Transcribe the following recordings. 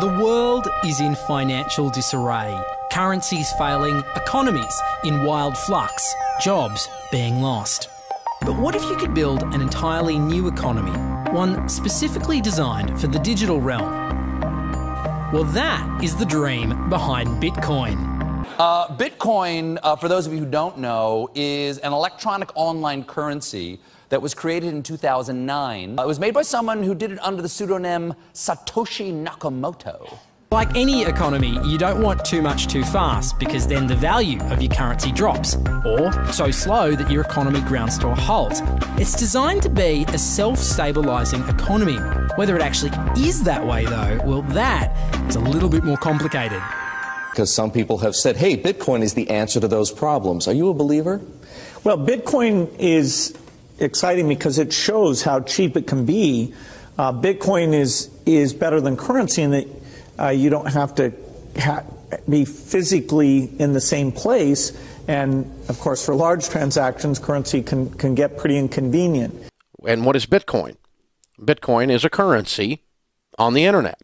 The world is in financial disarray. Currencies failing, economies in wild flux, jobs being lost. But what if you could build an entirely new economy, one specifically designed for the digital realm? Well, that is the dream behind BitCoin. Bitcoin, for those of you who don't know, is an electronic online currency that was created in 2009. It was made by someone who did it under the pseudonym Satoshi Nakamoto. Like any economy, you don't want too much too fast, because then the value of your currency drops, or so slow that your economy grounds to a halt. It's designed to be a self-stabilising economy. Whether it actually is that way though, well, that is a little bit more complicated. Because some people have said, hey, Bitcoin is the answer to those problems. Are you a believer? Well, Bitcoin is exciting because it shows how cheap it can be. Bitcoin is better than currency in that you don't have to be physically in the same place. And, of course, for large transactions, currency can get pretty inconvenient. And what is Bitcoin? Bitcoin is a currency on the internet.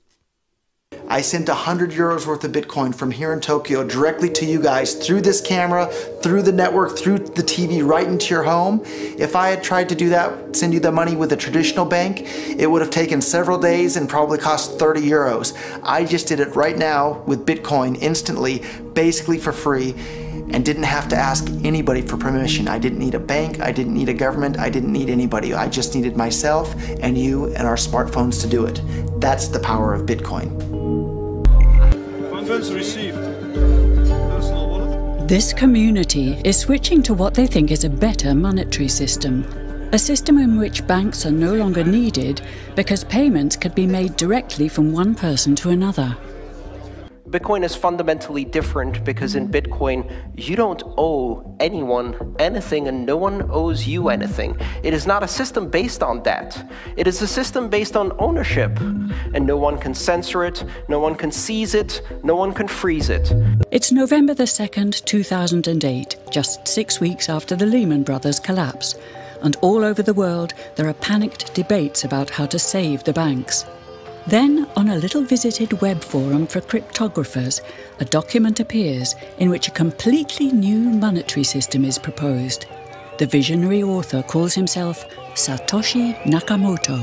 I sent 100 euros worth of Bitcoin from here in Tokyo directly to you guys through this camera, through the network, through the TV, right into your home. If I had tried to do that, send you the money with a traditional bank, it would have taken several days and probably cost 30 euros. I just did it right now with Bitcoin instantly, basically for free, and didn't have to ask anybody for permission. I didn't need a bank, I didn't need a government, I didn't need anybody. I just needed myself and you and our smartphones to do it. That's the power of Bitcoin. This community is switching to what they think is a better monetary system. A system in which banks are no longer needed because payments could be made directly from one person to another. Bitcoin is fundamentally different because in Bitcoin, you don't owe anyone anything and no one owes you anything. It is not a system based on debt. It is a system based on ownership. And no one can censor it, no one can seize it, no one can freeze it. It's November the 2nd, 2008, just 6 weeks after the Lehman Brothers collapse. And all over the world, there are panicked debates about how to save the banks. Then, on a little visited web forum for cryptographers, a document appears in which a completely new monetary system is proposed. The visionary author calls himself Satoshi Nakamoto.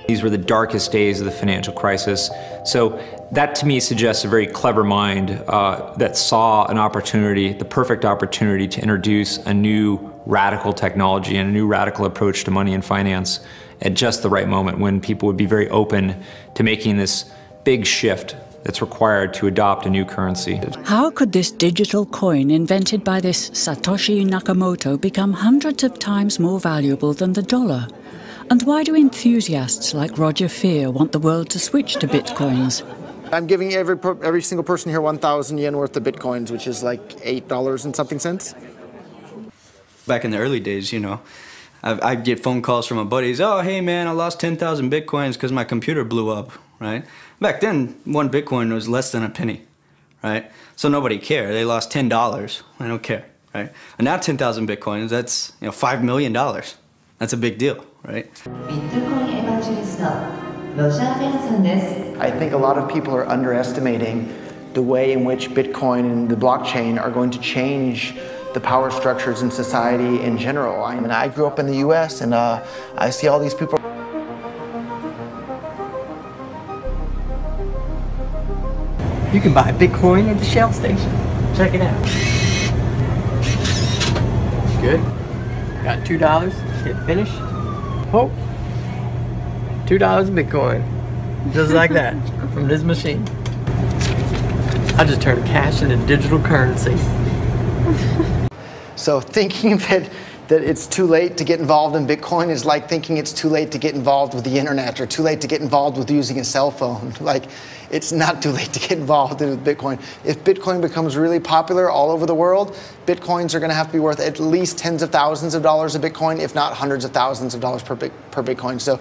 These were the darkest days of the financial crisis. So that to me suggests a very clever mind that saw an opportunity, the perfect opportunity to introduce a new radical technology and a new radical approach to money and finance at just the right moment when people would be very open to making this big shift that's required to adopt a new currency. How could this digital coin invented by this Satoshi Nakamoto become hundreds of times more valuable than the dollar? And why do enthusiasts like Roger Fear want the world to switch to bitcoins? I'm giving every single person here 1,000 yen worth of Bitcoins, which is like $8 and something cents. Back in the early days, you know, I'd get phone calls from my buddies. Oh, hey man, I lost 10,000 Bitcoins because my computer blew up, right? Back then, one Bitcoin was less than a penny, right? So nobody cared. They lost $10. I don't care, right? And now 10,000 Bitcoins, that's, you know, $5 million. That's a big deal, right? I think a lot of people are underestimating the way in which Bitcoin and the blockchain are going to change the power structures in society in general. I mean, I grew up in the US and I see all these people. You can buy Bitcoin at the Shell station. Check it out. Good. Got $2. Hit finish. Oh. $2 Bitcoin. Just like that. From this machine. I just turned cash into digital currency. So thinking that it's too late to get involved in Bitcoin is like thinking it's too late to get involved with the internet or too late to get involved with using a cell phone. Like, it's not too late to get involved with Bitcoin. If Bitcoin becomes really popular all over the world, Bitcoins are going to have to be worth at least tens of thousands of dollars a Bitcoin, if not hundreds of thousands of dollars per Bitcoin. So.